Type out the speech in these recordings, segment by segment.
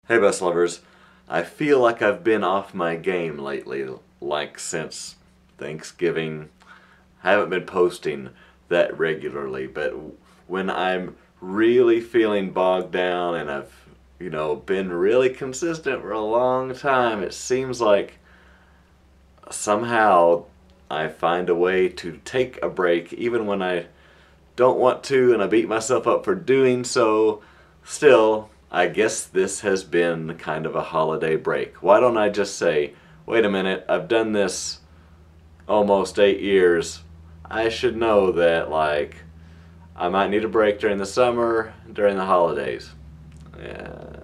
Hey bus lovers, I feel like I've been off my game lately, like since Thanksgiving. I haven't been posting that regularly, but when I'm really feeling bogged down and I've, been really consistent for a long time, it seems like somehow I find a way to take a break even when I don't want to, and I beat myself up for doing so. Still, I guess this has been kind of a holiday break. Why don't I just say, wait a minute, I've done this almost 8 years. I should know that, like, I might need a break during the summer, during the holidays. Yeah.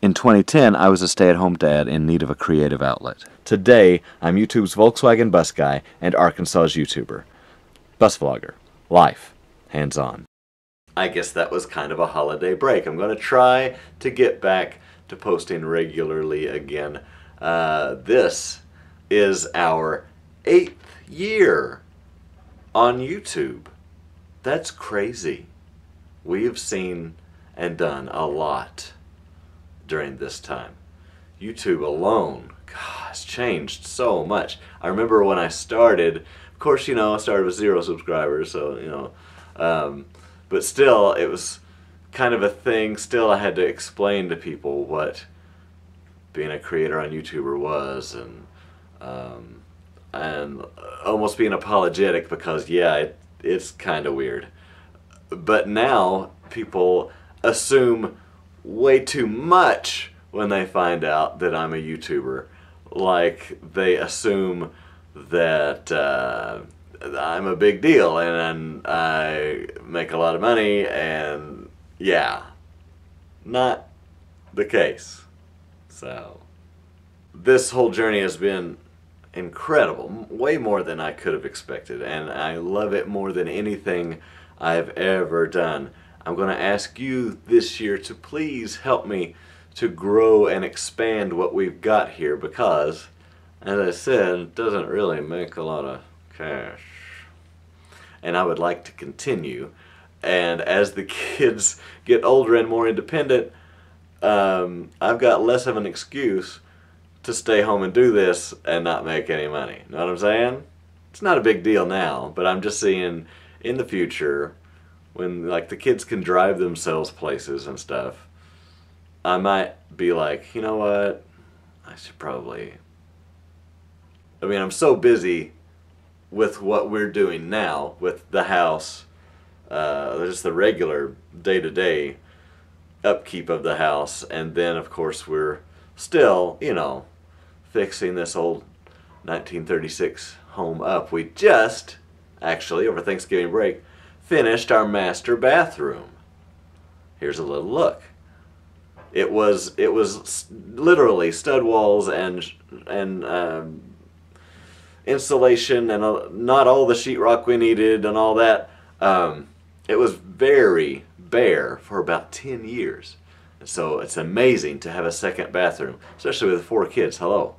In 2010, I was a stay-at-home dad in need of a creative outlet. Today, I'm YouTube's Volkswagen Bus guy and Arkansas's YouTuber. Busvlogger. Life. Hands-on. I guess that was kind of a holiday break. I'm going to try to get back to posting regularly again. This is our 8th year on YouTube. That's crazy. We have seen and done a lot during this time. YouTube alone, God, has changed so much. I remember when I started, of course, I started with 0 subscribers, so, but still, it was kind of a thing. Still, I had to explain to people what being a creator on YouTuber was, and almost being apologetic because, yeah, it's kind of weird. But now, people assume way too much when they find out that I'm a YouTuber. Like, they assume that I'm a big deal and I make a lot of money, and yeah, not the case. So this whole journey has been incredible, way more than I could have expected, and I love it more than anything I've ever done. I'm going to ask you this year to please help me to grow and expand what we've got here, because, as I said, it doesn't really make a lot of cash. And I would like to continue. And as the kids get older and more independent, I've got less of an excuse to stay home and do this and not make any money. Know what I'm saying? It's not a big deal now, but I'm just seeing in the future, when like the kids can drive themselves places and stuff, I might be like, you know what, I should probably, I'm so busy with what we're doing now with the house, just the regular day-to-day upkeep of the house, and then of course we're still, fixing this old 1936 home up. We just, actually, over Thanksgiving break, finished our master bathroom. Here's a little look. It was literally stud walls and insulation and not all the sheetrock we needed and all that. It was very bare for about 10 years. So it's amazing to have a second bathroom, especially with 4 kids. Hello.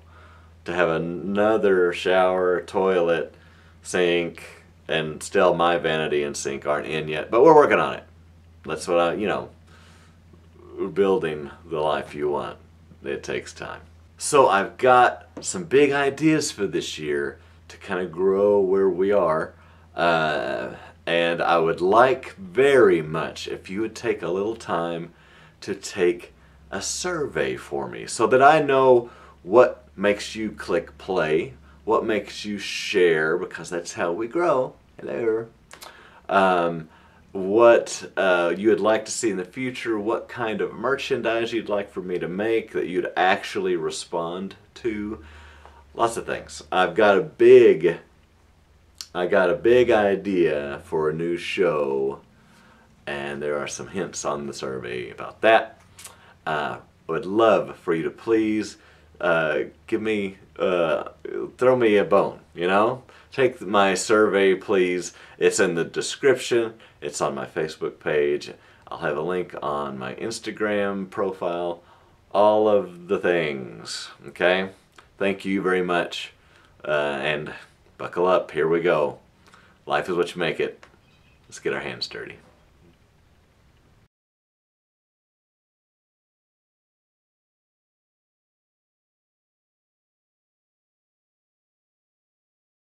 To have another shower, toilet, sink, and still my vanity and sink aren't in yet, but we're working on it. That's what building the life you want. It takes time. So I've got some big ideas for this year to kind of grow where we are, and I would like very much if you would take a little time to take a survey for me so that I know what makes you click play, what makes you share, because that's how we grow. Hello. What you would like to see in the future, what kind of merchandise you'd like for me to make that you'd actually respond to. Lots of things. I've got a big idea for a new show, and there are some hints on the survey about that. I would love for you to please throw me a bone, Take my survey, please. It's in the description. It's on my Facebook page. I'll have a link on my Instagram profile. All of the things, okay? Thank you very much, and buckle up. Here we go. Life is what you make it. Let's get our hands dirty.